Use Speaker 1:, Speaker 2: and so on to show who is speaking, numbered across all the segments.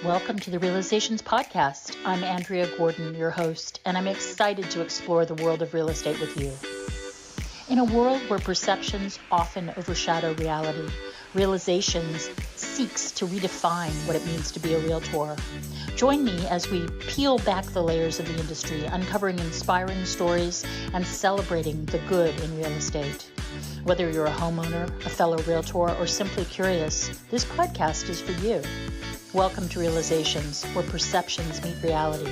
Speaker 1: Welcome to the Realizations Podcast. I'm Andrea Gordon, your host, and I'm excited to explore the world of real estate with you. In a world where perceptions often overshadow reality, Realizations seeks to redefine what it means to be a realtor. Join me as we peel back the layers of the industry, uncovering inspiring stories and celebrating the good in real estate. Whether you're a homeowner, a fellow realtor, or simply curious, this podcast is for you. Welcome to Realizations, where perceptions meet reality.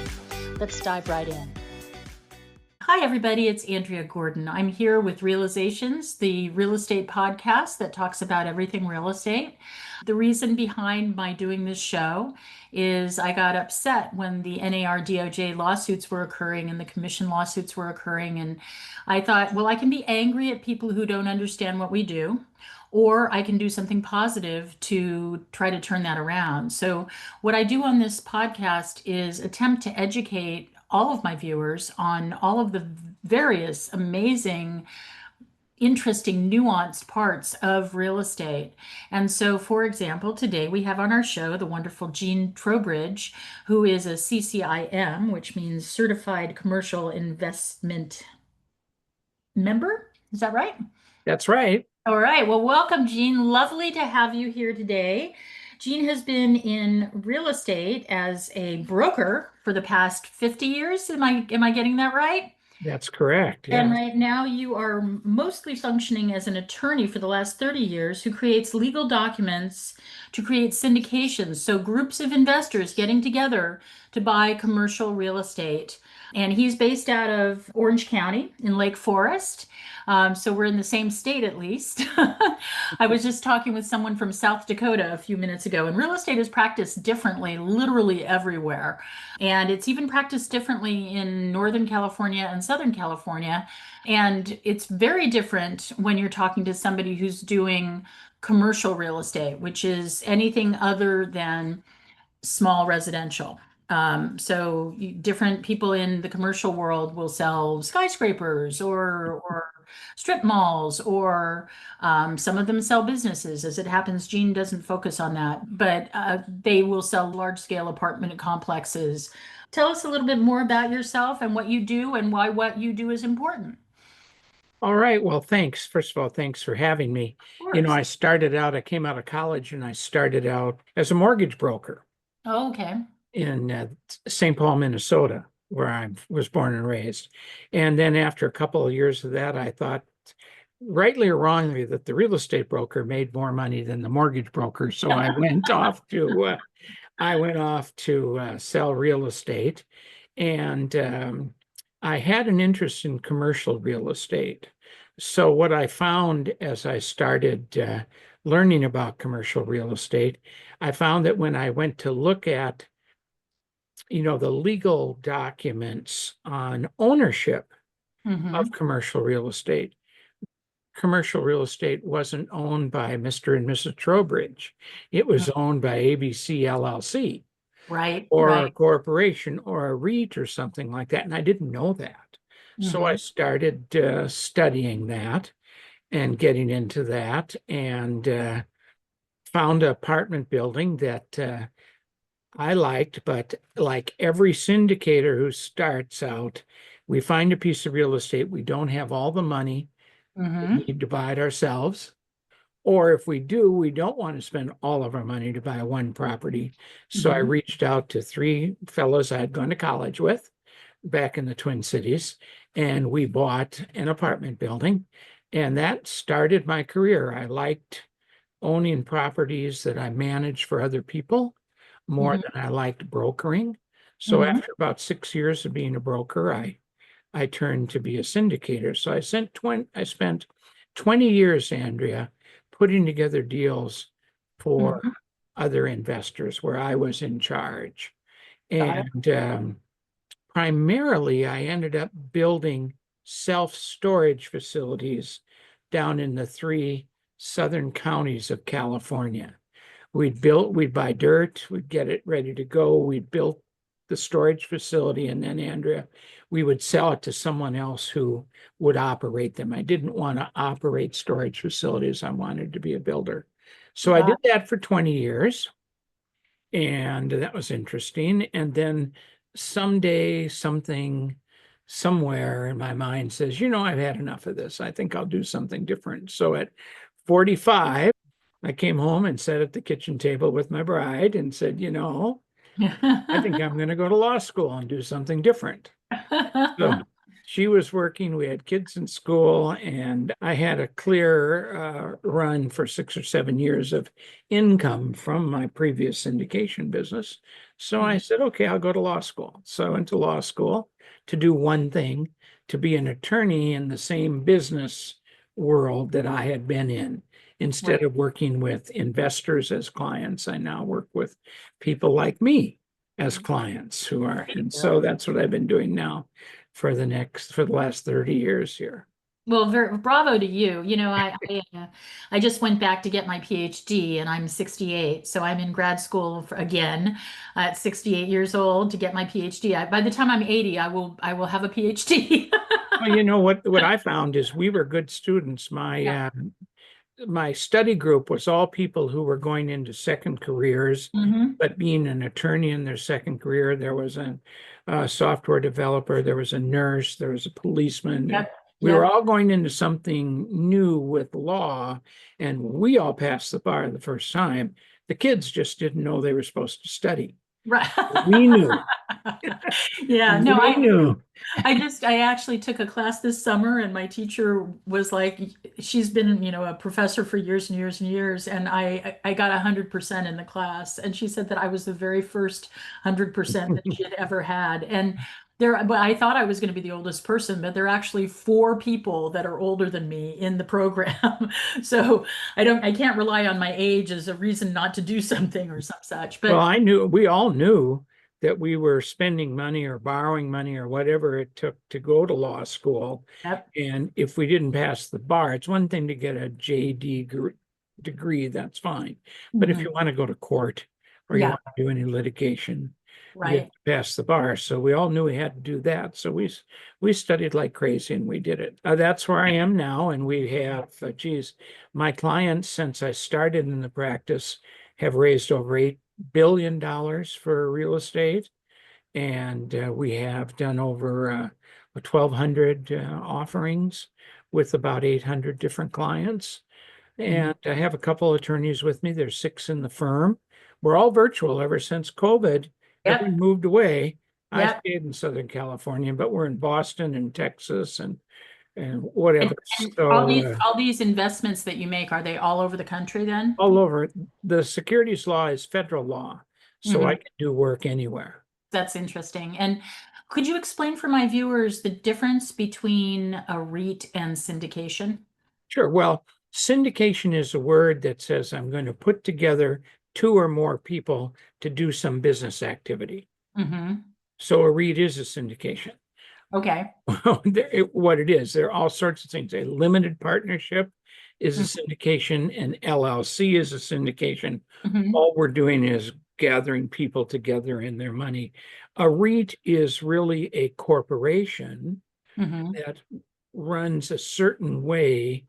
Speaker 1: Let's dive right in. Hi, everybody. It's Andrea Gordon. I'm here with Realizations, the real estate podcast that talks about everything real estate. The reason behind my doing this show is I got upset when the NAR DOJ lawsuits were occurring and the commission lawsuits were occurring. And I thought, well, I can be angry at people who don't understand what we do, or I can do something positive to try to turn that around. So what I do on this podcast is attempt to educate all of my viewers on all of the various amazing, interesting, nuanced parts of real estate. And so, for example, today we have on our show the wonderful Gene Trowbridge, who is a CCIM, which means Certified Commercial Investment Member. Is that right?
Speaker 2: That's right.
Speaker 1: All right. Well, welcome, Gene. Lovely to have you here today. Gene has been in real estate as a broker for the past 50 years. Am I getting that right?
Speaker 2: That's correct.
Speaker 1: And
Speaker 2: Yeah.
Speaker 1: right now you are mostly functioning as an attorney for the last 30 years who creates legal documents to create syndications. So groups of investors getting together to buy commercial real estate. And he's based out of Orange County in Lake Forest. So we're in the same state at least. I was just talking with someone from South Dakota a few minutes ago, and real estate is practiced differently, literally everywhere. And it's even practiced differently in Northern California and Southern California. And it's very different when you're talking to somebody who's doing commercial real estate, which is anything other than small residential. So different people in the commercial world will sell skyscrapers or strip malls, or some of them sell businesses. As it happens, Gene doesn't focus on that, but they will sell large scale apartment complexes. Tell us a little bit more about yourself and what you do and why what you do is important.
Speaker 2: All right. Well, thanks. First of all, thanks for having me.
Speaker 1: Of course.
Speaker 2: I came out of college and I started out as a mortgage broker
Speaker 1: Oh, okay.
Speaker 2: in St. Paul, Minnesota, where I was born and raised. And then after a couple of years of that, I thought, rightly or wrongly, that the real estate broker made more money than the mortgage broker. So I went off to sell real estate, and I had an interest in commercial real estate. So what I found as I started learning about commercial real estate, I found that when I went to look at, the legal documents on ownership of commercial real estate wasn't owned by Mr. and Mrs. Trobridge. It was owned by ABC LLC.
Speaker 1: Right.
Speaker 2: Or
Speaker 1: right.
Speaker 2: a corporation or a REIT or something like that. And I didn't know that. So I started studying that and getting into that, and found an apartment building that I liked. But like every syndicator who starts out, we find a piece of real estate. We don't have all the money. We need to buy it ourselves. Or if we do, we don't want to spend all of our money to buy one property. So I reached out to three fellows I had gone to college with back in the Twin Cities, and we bought an apartment building. And that started my career. I liked owning properties that I managed for other people more than I liked brokering. So after about 6 years of being a broker, I turned to be a syndicator. So I spent 20 years, Andrea, putting together deals for other investors where I was in charge. And primarily, I ended up building self-storage facilities down in the 3 southern counties of California. We'd buy dirt, we'd get it ready to go, we'd build the storage facility, and then Andrea, we would sell it to someone else who would operate them. I didn't want to operate storage facilities. I wanted to be a builder. So I did that for 20 years, and that was interesting. And then someday something somewhere in my mind says, I've had enough of this. I think I'll do something different. So at 45, I came home and sat at the kitchen table with my bride and said, I think I'm going to go to law school and do something different. So she was working, we had kids in school, and I had a clear run for 6 or 7 years of income from my previous syndication business. So I said, okay, I'll go to law school. So I went to law school to do one thing, to be an attorney in the same business world that I had been in. Instead of working with investors as clients, I now work with people like me as clients who are, and so that's what I've been doing now for the last 30 years here.
Speaker 1: Well, bravo to you. I just went back to get my PhD and I'm 68. So I'm in grad school again at 68 years old to get my PhD. By the time I'm 80, I will have a PhD.
Speaker 2: Well, what I found is we were good students. My study group was all people who were going into second careers, but being an attorney in their second career. There was a software developer, there was a nurse, there was a policeman.
Speaker 1: Yep.
Speaker 2: We were all going into something new with law, and we all passed the bar the first time. The kids just didn't know they were supposed to study.
Speaker 1: Right.
Speaker 2: We knew.
Speaker 1: Yeah, no,
Speaker 2: I knew.
Speaker 1: I actually took a class this summer, and my teacher was like, she's been, a professor for years and years and years, and I got 100% in the class, and she said that I was the very first 100% that she had ever had. And but I thought I was going to be the oldest person, but there are actually 4 people that are older than me in the program. So I can't rely on my age as a reason not to do something or some such. But
Speaker 2: well, we all knew that we were spending money or borrowing money or whatever it took to go to law school.
Speaker 1: Yep.
Speaker 2: And if we didn't pass the bar, it's one thing to get a JD degree, that's fine. But if you want to go to court or you want to do any litigation, you have to pass the bar. So we all knew we had to do that. So we studied like crazy and we did it. That's where I am now. And we have, my clients, since I started in the practice, have raised over $8 billion for real estate. And we have done over 1,200 offerings with about 800 different clients. And I have a couple attorneys with me. There's 6 in the firm. We're all virtual ever since COVID. We moved away. I stayed in Southern California, but we're in Boston and Texas and whatever.
Speaker 1: And
Speaker 2: so
Speaker 1: all these investments that you make, are they all over the country then?
Speaker 2: all over. The securities law is federal law, so I can do work anywhere.
Speaker 1: That's interesting. And could you explain for my viewers the difference between a REIT and syndication?
Speaker 2: Sure. Well, syndication is a word that says I'm going to put together 2 or more people to do some business activity. So a REIT is a syndication.
Speaker 1: Okay.
Speaker 2: What it is, there are all sorts of things. A limited partnership is a syndication, and LLC is a syndication. All we're doing is gathering people together in their money. A REIT is really a corporation that runs a certain way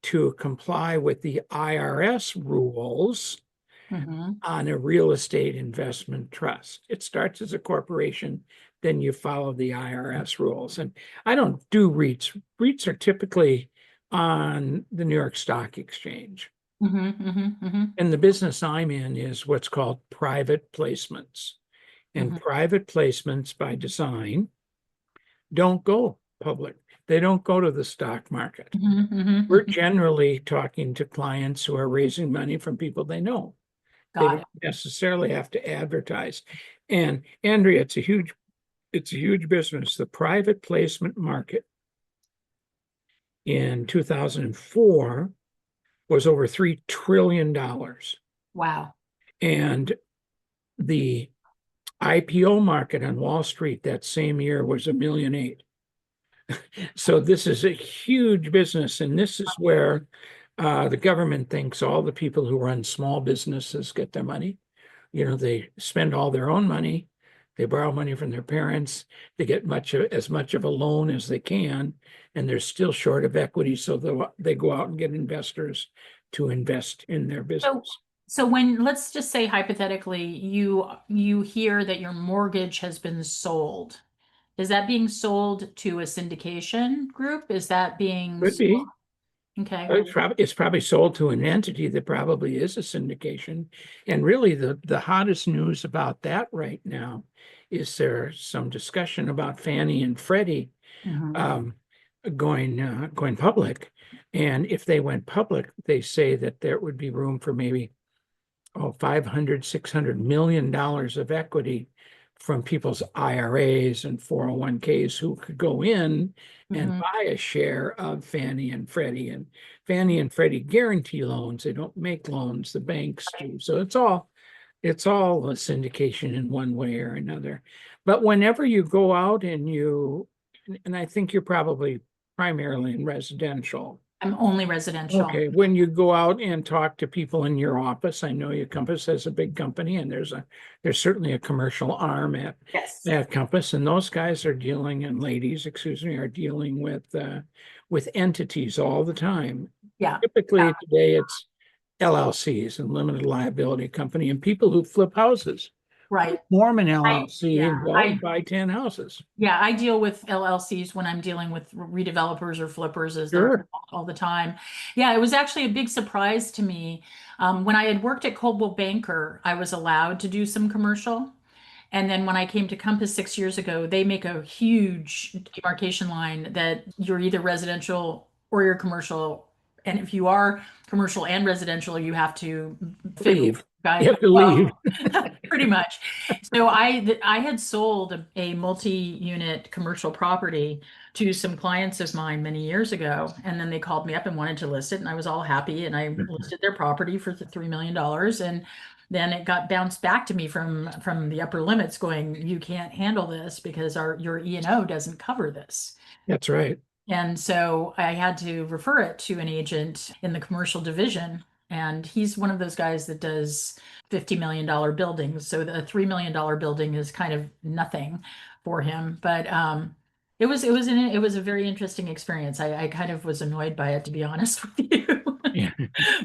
Speaker 2: to comply with the IRS rules on a real estate investment trust. It starts as a corporation, then you follow the IRS rules. And I don't do REITs. REITs are typically on the New York Stock Exchange. And the business I'm in is what's called private placements. And private placements by design don't go public. They don't go to the stock market. We're generally talking to clients who are raising money from people they know. They don't necessarily have to advertise. And Andrea, it's a huge business. The private placement market in 2004 was over $3 trillion.
Speaker 1: Wow.
Speaker 2: And the IPO market on Wall Street that same year was $1.8 million. So this is a huge business. And this is where the government thinks all the people who run small businesses get their money. They spend all their own money They borrow money from their parents. They get as much of a loan as they can, and they're still short of equity. So they go out and get investors to invest in their
Speaker 1: So,
Speaker 2: business.
Speaker 1: so when, let's just say hypothetically, you hear that your mortgage has been sold. Is that being sold to a syndication group? Is that being
Speaker 2: Could be.
Speaker 1: okay?
Speaker 2: It's probably sold to an entity that probably is a syndication. And really, the hottest news about that right now is there's some discussion about Fannie and Freddie
Speaker 1: Mhm.
Speaker 2: um, going public. And if they went public, they say that there would be room for maybe 500, $600 million of equity from people's IRAs and 401ks who could go in and
Speaker 1: Mhm.
Speaker 2: buy a share of Fannie and Freddie. And Fannie and Freddie guarantee loans. They don't make loans, the banks do. So it's all a syndication in one way or another. But whenever you go out and I think you're probably primarily in residential.
Speaker 1: I'm only residential.
Speaker 2: Okay, when you go out and talk to people in your office, I know your Compass has a big company and there's certainly a commercial arm
Speaker 1: Yes.
Speaker 2: at Compass, and those guys are dealing, and ladies, excuse me, are dealing with entities all the time.
Speaker 1: Yeah.
Speaker 2: Typically today it's LLCs and limited liability company and people who flip houses.
Speaker 1: Right.
Speaker 2: Form an
Speaker 1: I,
Speaker 2: LLC
Speaker 1: yeah,
Speaker 2: and go out and buy 10 houses.
Speaker 1: yeah, I deal with LLCs when I'm dealing with redevelopers or flippers as they're
Speaker 2: Sure.
Speaker 1: all the time. Yeah, it was actually a big surprise to me. When I had worked at Coldwell Banker, I was allowed to do some commercial. And then when I came to Compass 6 years ago, they make a huge demarcation line that you're either residential or you're commercial. And if you are commercial and residential, you have to fit
Speaker 2: Leave. You
Speaker 1: guide.
Speaker 2: have to leave.
Speaker 1: Well, pretty much. So I had sold a multi-unit commercial property to some clients of mine many years ago, and then they called me up and wanted to list it, and I was all happy, and I listed their property for $3 million, and then it got bounced back to me from the upper limits, going, you can't handle this because your E&O doesn't cover this.
Speaker 2: That's right.
Speaker 1: And so I had to refer it to an agent in the commercial division. And he's one of those guys that does $50 million buildings. So the $3 million building is kind of nothing for him. But it was a very interesting experience. I kind of was annoyed by it, to be honest with you.
Speaker 2: Yeah.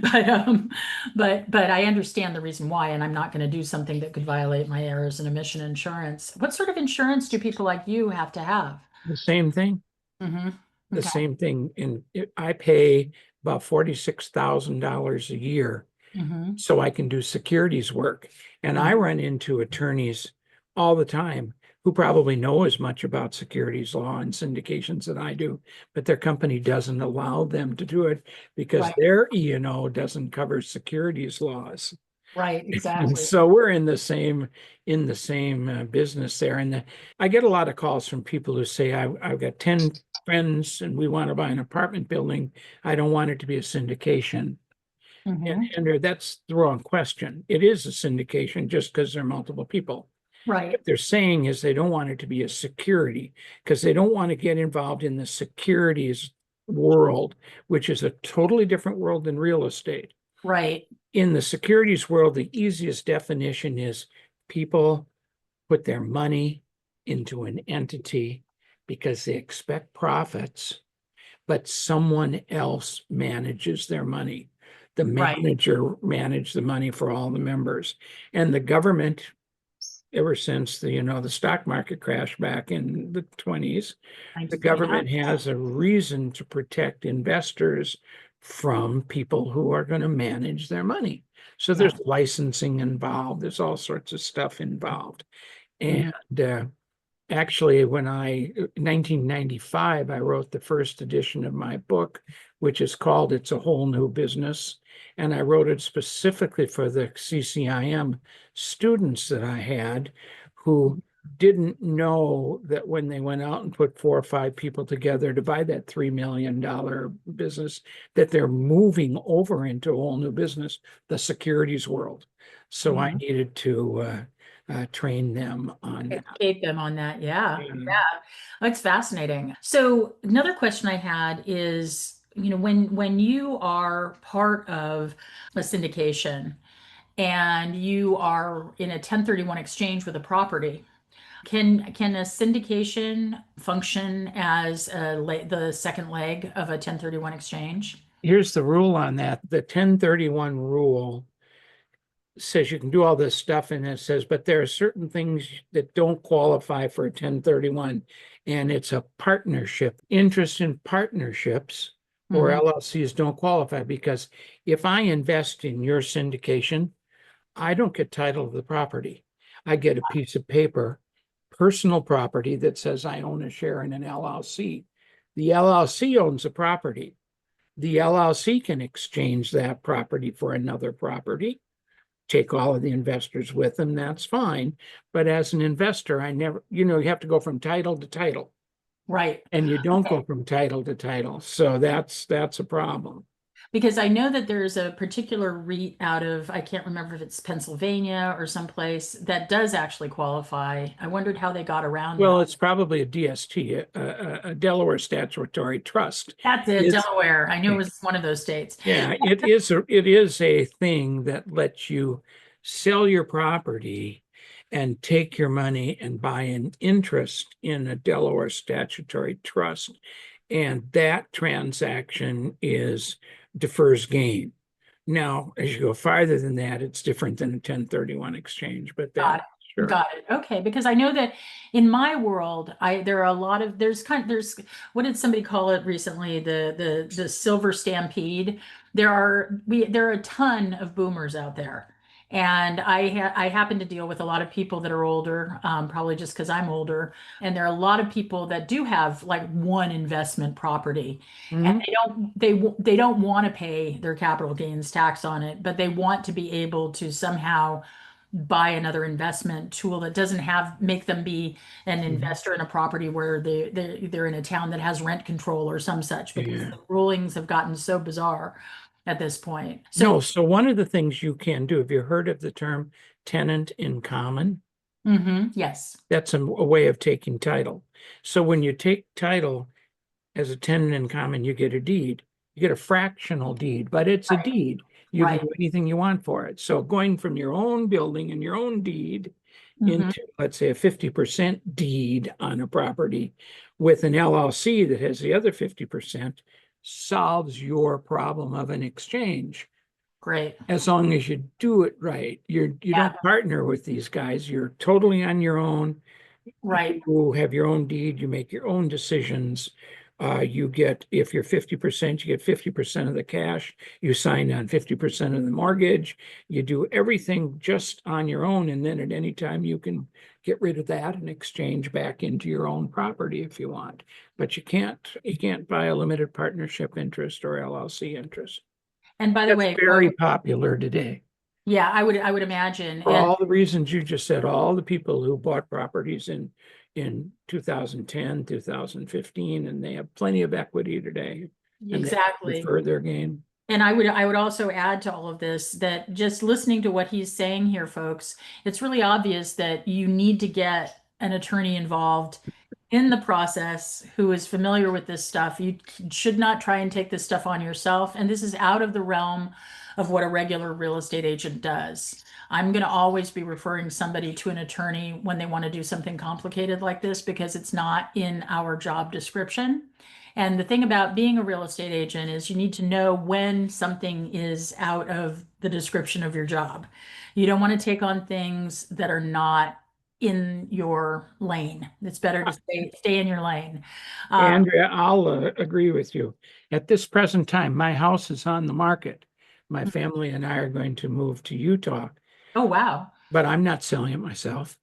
Speaker 1: But I understand the reason why, and I'm not going to do something that could violate my errors and omission insurance. What sort of insurance do people like you have to have?
Speaker 2: The same thing.
Speaker 1: Mm-hmm.
Speaker 2: The
Speaker 1: Okay.
Speaker 2: same thing. I pay about $46,000 a year
Speaker 1: Mm-hmm.
Speaker 2: so I can do securities work. And I run into attorneys all the time who probably know as much about securities law and syndications that I do, but their company doesn't allow them to do it because
Speaker 1: Right.
Speaker 2: their E&O doesn't cover securities laws.
Speaker 1: Right,
Speaker 2: And
Speaker 1: exactly.
Speaker 2: so we're in the same business there. And I get a lot of calls from people who say, I've got 10 friends and we want to buy an apartment building. I don't want it to be a syndication.
Speaker 1: Mm-hmm.
Speaker 2: And that's the wrong question. It is a syndication just because there are multiple people.
Speaker 1: Right,
Speaker 2: What they're saying is they don't want it to be a security because they don't want to get involved in the securities world, which is a totally different world than real estate.
Speaker 1: right,
Speaker 2: In the securities world, the easiest definition is people put their money into an entity because they expect profits, but someone else manages their money. The
Speaker 1: right.
Speaker 2: manager managed the money for all the members. And the government, ever since the stock market crash back in the 20s, the
Speaker 1: 1929.
Speaker 2: government has a reason to protect investors from people who are going to manage their money. So there's licensing involved, there's all sorts of stuff involved. And actually, in 1995, I wrote the first edition of my book, which is called It's a Whole New Business. And I wrote it specifically for the CCIM students that I had who didn't know that when they went out and put 4 or 5 people together to buy that $3 million business, that they're moving over into a whole new business, the securities world. So I needed to train them on that.
Speaker 1: Educate them on that. Yeah. Yeah. That's fascinating. So another question I had is, when you are part of a syndication and you are in a 1031 exchange with a property, Can a syndication function as the second leg of a 1031 exchange?
Speaker 2: Here's the rule on that. The 1031 rule says you can do all this stuff, and it says, but there are certain things that don't qualify for a 1031, and it's a partnership. Interest in partnerships or
Speaker 1: Mhm.
Speaker 2: LLCs don't qualify because if I invest in your syndication, I don't get title of the property. I get a piece of paper, personal property that says I own a share in an LLC. The LLC owns the property. The LLC can exchange that property for another property, take all of the investors with them, that's fine. But as an investor, I never, you have to go from title to title,
Speaker 1: Right.
Speaker 2: and you don't
Speaker 1: Okay.
Speaker 2: go from title to title. So that's a problem.
Speaker 1: Because I know that there's a particular REIT out of, I can't remember if it's Pennsylvania or someplace that does actually qualify. I wondered how they got around that.
Speaker 2: Well, it's probably a DST, a Delaware Statutory Trust.
Speaker 1: That's it,
Speaker 2: It's
Speaker 1: Delaware. I knew it was one of those states.
Speaker 2: Yeah, it is a thing that lets you sell your property and take your money and buy an interest in a Delaware statutory trust. And that transaction defers gain. Now, as you go farther than that, it's different than a 1031 exchange, but
Speaker 1: Got
Speaker 2: that,
Speaker 1: it.
Speaker 2: sure.
Speaker 1: Got it. Okay, because I know that in my world, there are a lot of there's what did somebody call it recently? The silver stampede. There are a ton of boomers out there. And I happen to deal with a lot of people that are older, probably just because I'm older. And there are a lot of people that do have like one investment property, and
Speaker 2: Mhm.
Speaker 1: they don't want to pay their capital gains tax on it, but they want to be able to somehow buy another investment tool that doesn't make them be an
Speaker 2: Mhm.
Speaker 1: investor in a property where they're in a town that has rent control or some such, because
Speaker 2: Yeah.
Speaker 1: the rulings have gotten so bizarre at this point.
Speaker 2: No,
Speaker 1: So,
Speaker 2: so one of the things you can do, have you heard of the term tenant in common?
Speaker 1: yes,
Speaker 2: That's a way of taking title. So when you take title as a tenant in common, you get a deed. You get a fractional deed, but it's a
Speaker 1: right,
Speaker 2: deed. You can
Speaker 1: right.
Speaker 2: do anything you want for it. So going from your own building and your own deed
Speaker 1: hmm
Speaker 2: into, let's say, a 50% deed on a property with an LLC that has the other 50% solves your problem of an exchange.
Speaker 1: Great.
Speaker 2: As long as you do it right. You
Speaker 1: Yeah,
Speaker 2: don't partner with these guys. You're totally on your own.
Speaker 1: right,
Speaker 2: You have your own deed, you make your own decisions. If you're 50%, you get 50% of the cash. You sign on 50% of the mortgage. You do everything just on your own. And then at any time, you can get rid of that and exchange back into your own property if you want. But you can't buy a limited partnership interest or LLC interest.
Speaker 1: and by the
Speaker 2: That's
Speaker 1: way,
Speaker 2: very popular today.
Speaker 1: yeah, I would imagine.
Speaker 2: For
Speaker 1: And
Speaker 2: all the reasons you just said, all the people who bought properties in 2010, 2015, and they have plenty of equity today, and they
Speaker 1: exactly.
Speaker 2: defer their gain.
Speaker 1: And I would also add to all of this that just listening to what he's saying here, folks, it's really obvious that you need to get an attorney involved in the process who is familiar with this stuff. You should not try and take this stuff on yourself. And this is out of the realm of what a regular real estate agent does. I'm going to always be referring somebody to an attorney when they want to do something complicated like this because it's not in our job description. And the thing about being a real estate agent is you need to know when something is out of the description of your job. You don't want to take on things that are not in your lane. It's better to stay in your lane. Um,
Speaker 2: Andrea, I'll agree with you. At this present time, my house is on the market. My family and I are going to move to Utah,
Speaker 1: oh wow.
Speaker 2: but I'm not selling it myself.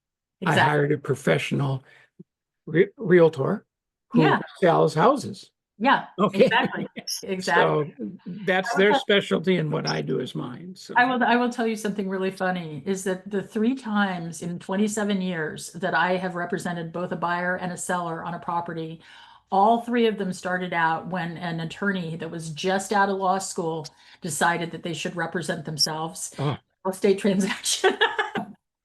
Speaker 2: I
Speaker 1: Exactly.
Speaker 2: hired a professional realtor who
Speaker 1: Yeah.
Speaker 2: sells houses.
Speaker 1: Yeah.
Speaker 2: Okay.
Speaker 1: Exactly. Exactly.
Speaker 2: So that's
Speaker 1: I will
Speaker 2: their
Speaker 1: tell,
Speaker 2: specialty, and what I do is mine. So,
Speaker 1: I will tell you something really funny is that the three times in 27 years that I have represented both a buyer and a seller on a property, all three of them started out when an attorney that was just out of law school decided that they should represent themselves in
Speaker 2: oh,
Speaker 1: a real estate transaction.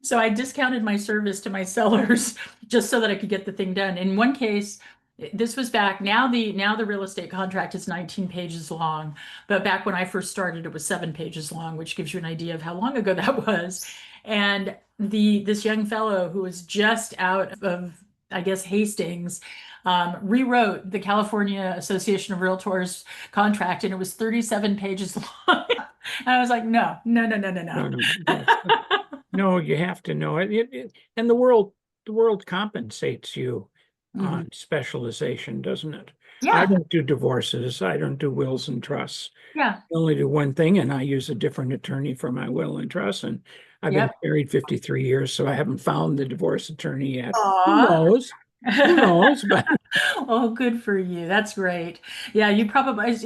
Speaker 1: So I discounted my service to my sellers just so that I could get the thing done. In one case, this was back now the real estate contract is 19 pages long, but back when I first started, it was 7 pages long, which gives you an idea of how long ago that was. And this young fellow who was just out of, I guess, Hastings, rewrote the California Association of Realtors contract, and it was 37 pages long. And I was like, no, no, no, no, no,
Speaker 2: No,
Speaker 1: no.
Speaker 2: no, no, you have to know it. And the world compensates you
Speaker 1: Mhm.
Speaker 2: on specialization, doesn't it? I
Speaker 1: Yeah,
Speaker 2: don't do divorces. I don't do wills and trusts.
Speaker 1: yeah,
Speaker 2: I only do one thing, and I use a different attorney for my will and trust. And I've been
Speaker 1: yep.
Speaker 2: married 53 years, so I haven't found the divorce attorney yet. Who
Speaker 1: Aw.
Speaker 2: knows? Who knows? But
Speaker 1: Oh, good for you. That's great. Yeah, you probably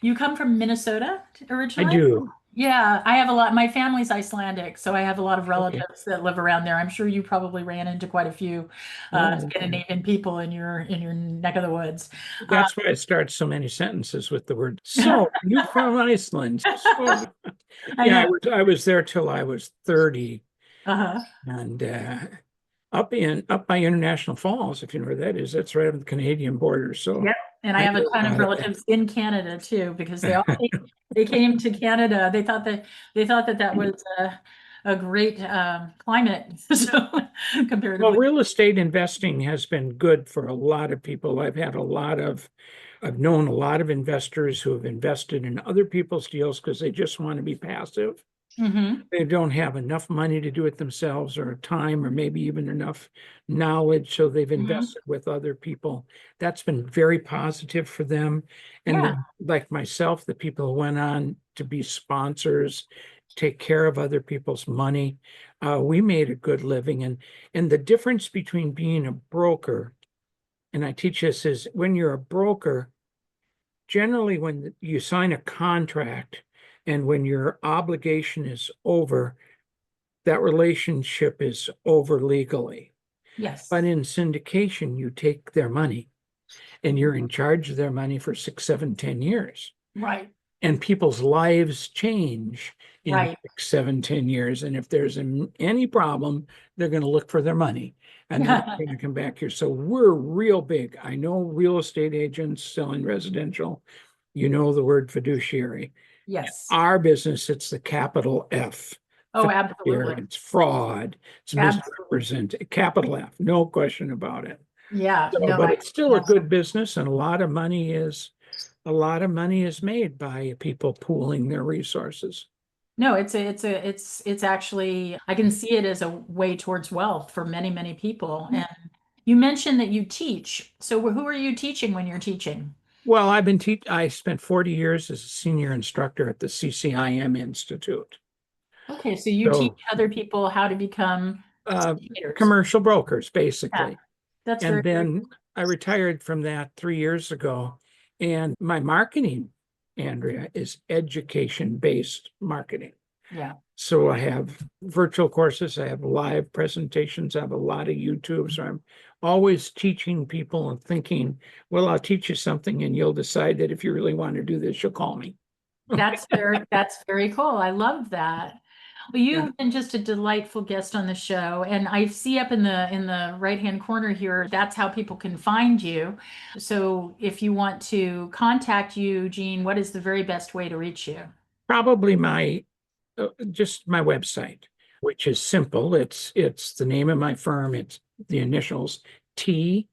Speaker 1: you come from Minnesota
Speaker 2: I
Speaker 1: originally?
Speaker 2: do.
Speaker 1: Yeah, I have a lot. My family's Icelandic, so I have a lot of
Speaker 2: Okay.
Speaker 1: relatives that live around there. I'm sure you probably ran into quite a few
Speaker 2: Oh, okay.
Speaker 1: Scandinavian people in your neck of the woods. Uh,
Speaker 2: That's why I start so many sentences with the word. So you from Iceland? So
Speaker 1: I
Speaker 2: yeah,
Speaker 1: know.
Speaker 2: I was there till I was 30,
Speaker 1: Uh-huh.
Speaker 2: and up by International Falls, if you know where that is. That's right on the Canadian border. So
Speaker 1: Yep. And I
Speaker 2: I
Speaker 1: have a
Speaker 2: know a
Speaker 1: ton of
Speaker 2: lot of that.
Speaker 1: relatives in Canada too, because they came to Canada. They thought that that was a great climate, so
Speaker 2: Well,
Speaker 1: comparatively.
Speaker 2: real estate investing has been good for a lot of people. I've known a lot of investors who have invested in other people's deals because they just want to be passive.
Speaker 1: Hmm.
Speaker 2: They don't have enough money to do it themselves, or time, or maybe even enough knowledge, so they've
Speaker 1: Hmm.
Speaker 2: invested with other people. That's been very positive for them. And
Speaker 1: Yeah.
Speaker 2: then, like myself, the people who went on to be sponsors, take care of other people's money, we made a good living. And the difference between being a broker, and I teach this, is when you're a broker, generally when you sign a contract and when your obligation is over, that relationship is over legally.
Speaker 1: Yes.
Speaker 2: But in syndication, you take their money and you're in charge of their money for 6, 7, 10 years.
Speaker 1: Right.
Speaker 2: And people's lives change in
Speaker 1: Right.
Speaker 2: 6, 7, 10 years. And if there's any problem, they're going to look for their money and they're going to come back here. So we're real big. I know real estate agents selling residential, you know the word fiduciary.
Speaker 1: Yes.
Speaker 2: Our business, it's the capital F.
Speaker 1: Oh, absolutely.
Speaker 2: Fiduciary, it's fraud, it's
Speaker 1: Absolutely.
Speaker 2: misrepresent, capital F, no question about it.
Speaker 1: Yeah.
Speaker 2: So,
Speaker 1: No,
Speaker 2: but
Speaker 1: I
Speaker 2: it's still a
Speaker 1: absolutely.
Speaker 2: good business, and a lot of money is made by people pooling their resources.
Speaker 1: No, it's actually, I can see it as a way towards wealth for many, many people. And you mentioned that you teach. So who are you teaching when you're teaching?
Speaker 2: Well, I spent 40 years as a senior instructor at the CCIM Institute.
Speaker 1: Okay, so you teach
Speaker 2: So,
Speaker 1: other people how to become
Speaker 2: uh,
Speaker 1: syndicators.
Speaker 2: commercial brokers,
Speaker 1: Yeah,
Speaker 2: basically.
Speaker 1: that's
Speaker 2: And
Speaker 1: very, very
Speaker 2: then
Speaker 1: cool.
Speaker 2: I retired from that 3 years ago. And my marketing, Andrea, is education-based marketing.
Speaker 1: Yeah.
Speaker 2: So I have virtual courses, I have live presentations, I have a lot of YouTube. So I'm always teaching people and thinking, well, I'll teach you something and you'll decide that if you really want to do this, you'll call me.
Speaker 1: That's very cool. I love that. Well,
Speaker 2: Yeah,
Speaker 1: you've been just a delightful guest on the show, and I see up in the right-hand corner here, that's how people can find you. So if you want to contact you, Gene, what is the very best way to reach you?
Speaker 2: probably just my website, which is simple. It's the name of my firm. It's the initials TNLLP.com.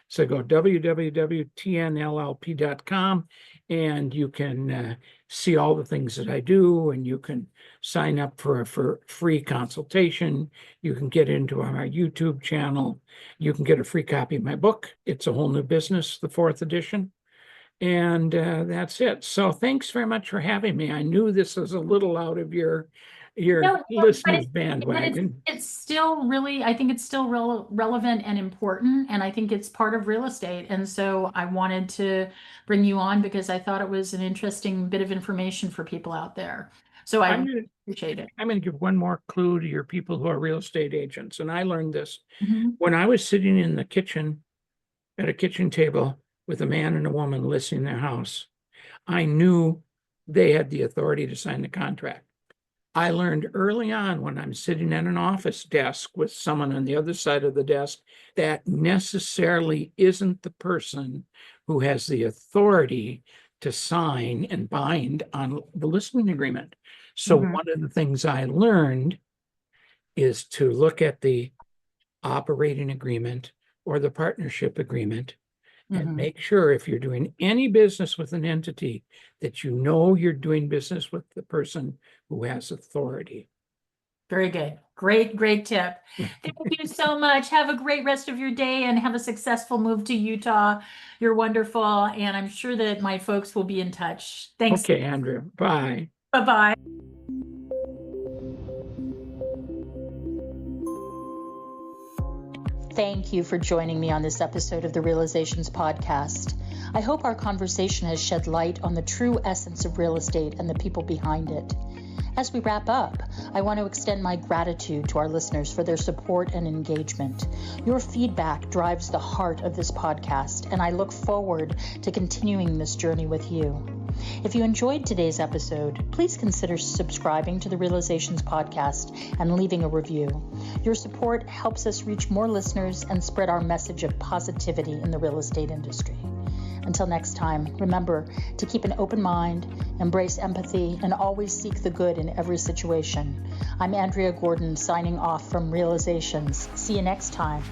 Speaker 2: So go www.tnllp.com and you can see all the things that I do, and you can sign up for free consultation. You can get into our YouTube channel. You can get a free copy of my book. It's a Whole New Business, the fourth edition. And that's it. So thanks very much for having me. I knew this was a little out of your
Speaker 1: No, but
Speaker 2: listeners
Speaker 1: it's
Speaker 2: bandwagon.
Speaker 1: it's still really, I think it's still relevant and important, and I think it's part of real estate. And so I wanted to bring you on because I thought it was an interesting bit of information for people out there. So I
Speaker 2: I'm
Speaker 1: really
Speaker 2: gonna
Speaker 1: appreciate it.
Speaker 2: I'm gonna give one more clue to your people who are real estate agents. And I learned this
Speaker 1: Mhm.
Speaker 2: when I was sitting in the kitchen at a kitchen table with a man and a woman listing their house. I knew they had the authority to sign the contract. I learned early on when I'm sitting at an office desk with someone on the other side of the desk that necessarily isn't the person who has the authority to sign and bind on the listing agreement. So one of the things I learned is to look at the operating agreement or the partnership agreement and make sure if you're doing any business with an entity that you know you're doing business with the person who has authority.
Speaker 1: Very good. Great tip. Thank you so much. Have a great rest of your day and have a successful move to Utah. You're wonderful. And I'm sure that my folks will be in touch. Thanks.
Speaker 2: Okay, Andrea. Bye.
Speaker 1: Bye-bye. Thank you for joining me on this episode of the Realizations Podcast. I hope our conversation has shed light on the true essence of real estate and the people behind it. As we wrap up, I want to extend my gratitude to our listeners for their support and engagement. Your feedback drives the heart of this podcast, and I look forward to continuing this journey with you. If you enjoyed today's episode, please consider subscribing to the Realizations Podcast and leaving a review. Your support helps us reach more listeners and spread our message of positivity in the real estate industry. Until next time, remember to keep an open mind, embrace empathy, and always seek the good in every situation. I'm Andrea Gordon, signing off from Realizations. See you next time.